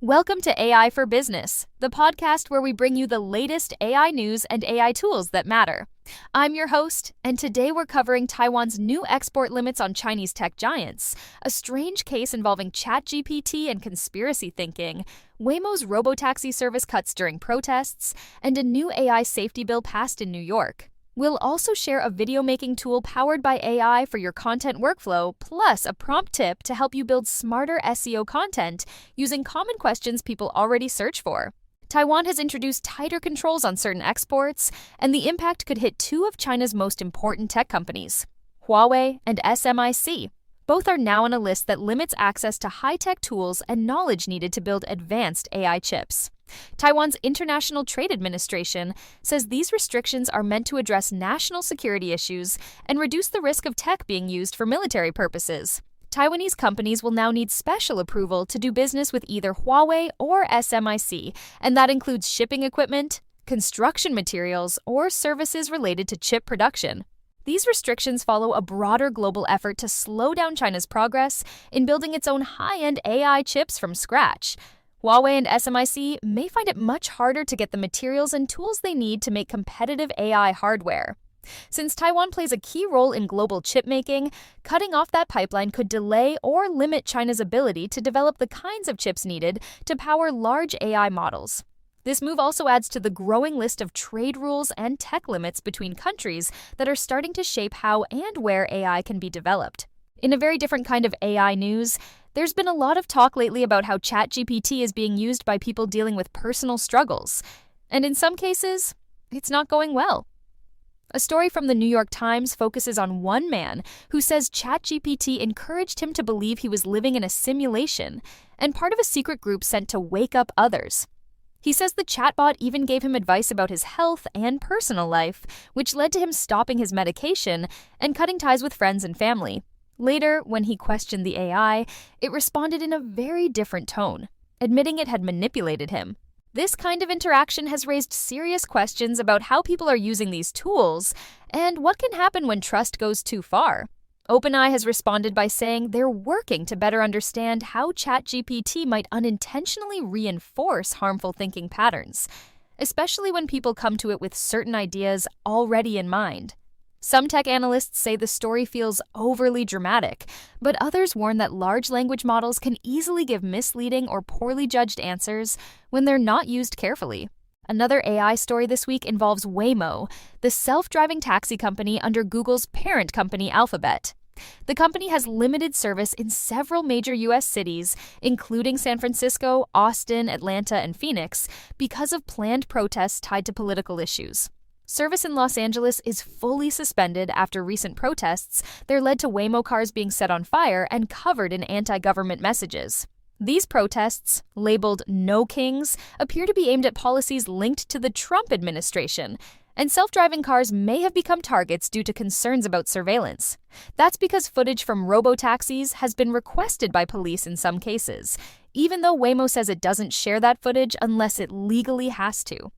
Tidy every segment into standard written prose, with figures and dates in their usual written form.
Welcome to AI for Business, the podcast where we bring you the latest AI news and AI tools that matter. I'm your host, and today we're covering Taiwan's new export limits on Chinese tech giants, a strange case involving ChatGPT and conspiracy thinking, Waymo's robotaxi service cuts during protests, and a new AI safety bill passed in New York. We'll also share a video-making tool powered by AI for your content workflow, plus a prompt tip to help you build smarter SEO content using common questions people already search for. Taiwan has introduced tighter controls on certain exports, and the impact could hit two of China's most important tech companies, Huawei and SMIC. Both are now on a list that limits access to high-tech tools and knowledge needed to build advanced AI chips. Taiwan's International Trade Administration says these restrictions are meant to address national security issues and reduce the risk of tech being used for military purposes. Taiwanese companies will now need special approval to do business with either Huawei or SMIC, and that includes shipping equipment, construction materials, or services related to chip production. These restrictions follow a broader global effort to slow down China's progress in building its own high-end AI chips from scratch. Huawei and SMIC may find it much harder to get the materials and tools they need to make competitive AI hardware. Since Taiwan plays a key role in global chip making, cutting off that pipeline could delay or limit China's ability to develop the kinds of chips needed to power large AI models. This move also adds to the growing list of trade rules and tech limits between countries that are starting to shape how and where AI can be developed. In a very different kind of AI news, there's been a lot of talk lately about how ChatGPT is being used by people dealing with personal struggles, and in some cases, it's not going well. A story from the New York Times focuses on one man who says ChatGPT encouraged him to believe he was living in a simulation and part of a secret group sent to wake up others. He says the chatbot even gave him advice about his health and personal life, which led to him stopping his medication and cutting ties with friends and family. Later, when he questioned the AI, it responded in a very different tone, admitting it had manipulated him. This kind of interaction has raised serious questions about how people are using these tools and what can happen when trust goes too far. OpenAI has responded by saying they're working to better understand how ChatGPT might unintentionally reinforce harmful thinking patterns, especially when people come to it with certain ideas already in mind. Some tech analysts say the story feels overly dramatic, but others warn that large language models can easily give misleading or poorly judged answers when they're not used carefully. Another AI story this week involves Waymo, the self-driving taxi company under Google's parent company Alphabet. The company has limited service in several major U.S. cities, including San Francisco, Austin, Atlanta, and Phoenix, because of planned protests tied to political issues. Service in Los Angeles is fully suspended after recent protests that led to Waymo cars being set on fire and covered in anti-government messages. These protests, labeled No Kings, appear to be aimed at policies linked to the Trump administration, and self-driving cars may have become targets due to concerns about surveillance. That's because footage from robotaxis has been requested by police in some cases, even though Waymo says it doesn't share that footage unless it legally has to.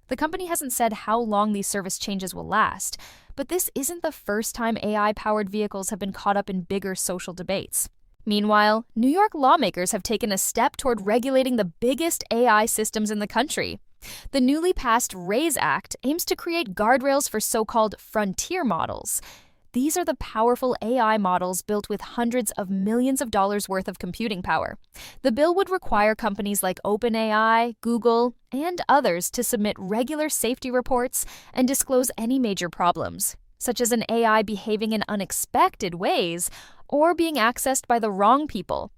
The company hasn't said how long these service changes will last, but this isn't the first time AI-powered vehicles have been caught up in bigger social debates. Meanwhile, New York lawmakers have taken a step toward regulating the biggest AI systems in the country. The newly passed RAISE Act aims to create guardrails for so-called frontier models. These are the powerful AI models built with hundreds of millions of dollars worth of computing power. The bill would require companies like OpenAI, Google, and others to submit regular safety reports and disclose any major problems, such as an AI behaving in unexpected ways or being accessed by the wrong people.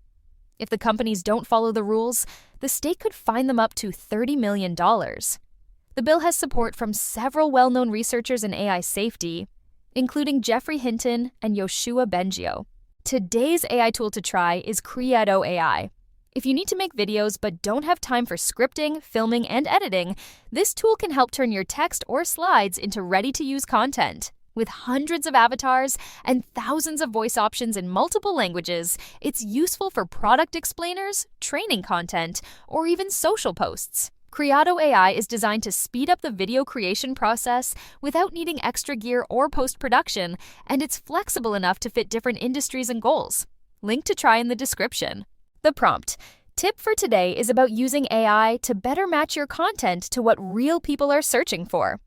If the companies don't follow the rules, the state could fine them up to $30 million. The bill has support from several well-known researchers in AI safety, including Jeffrey Hinton and Yoshua Bengio. Today's AI tool to try is Creato AI. If you need to make videos but don't have time for scripting, filming, and editing, this tool can help turn your text or slides into ready-to-use content. With hundreds of avatars and thousands of voice options in multiple languages, it's useful for product explainers, training content, or even social posts. Creato AI is designed to speed up the video creation process without needing extra gear or post-production, and it's flexible enough to fit different industries and goals. Link to try in the description. The prompt: tip for today is about using AI to better match your content to what real people are searching for.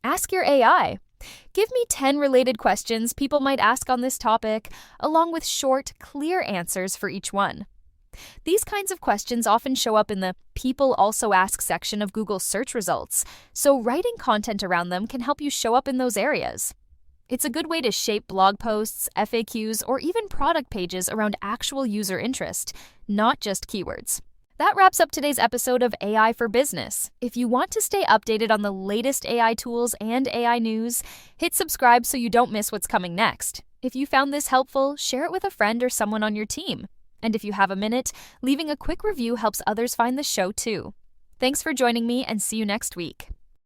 Ask your AI, give me 10 related questions people might ask on this topic, along with short, clear answers for each one. These kinds of questions often show up in the People Also Ask section of Google's search results, so writing content around them can help you show up in those areas. It's a good way to shape blog posts, FAQs, or even product pages around actual user interest, not just keywords. That wraps up today's episode of AI for Business. If you want to stay updated on the latest AI tools and AI news, hit subscribe so you don't miss what's coming next. If you found this helpful, share it with a friend or someone on your team. And if you have a minute, leaving a quick review helps others find the show too. Thanks for joining me and see you next week.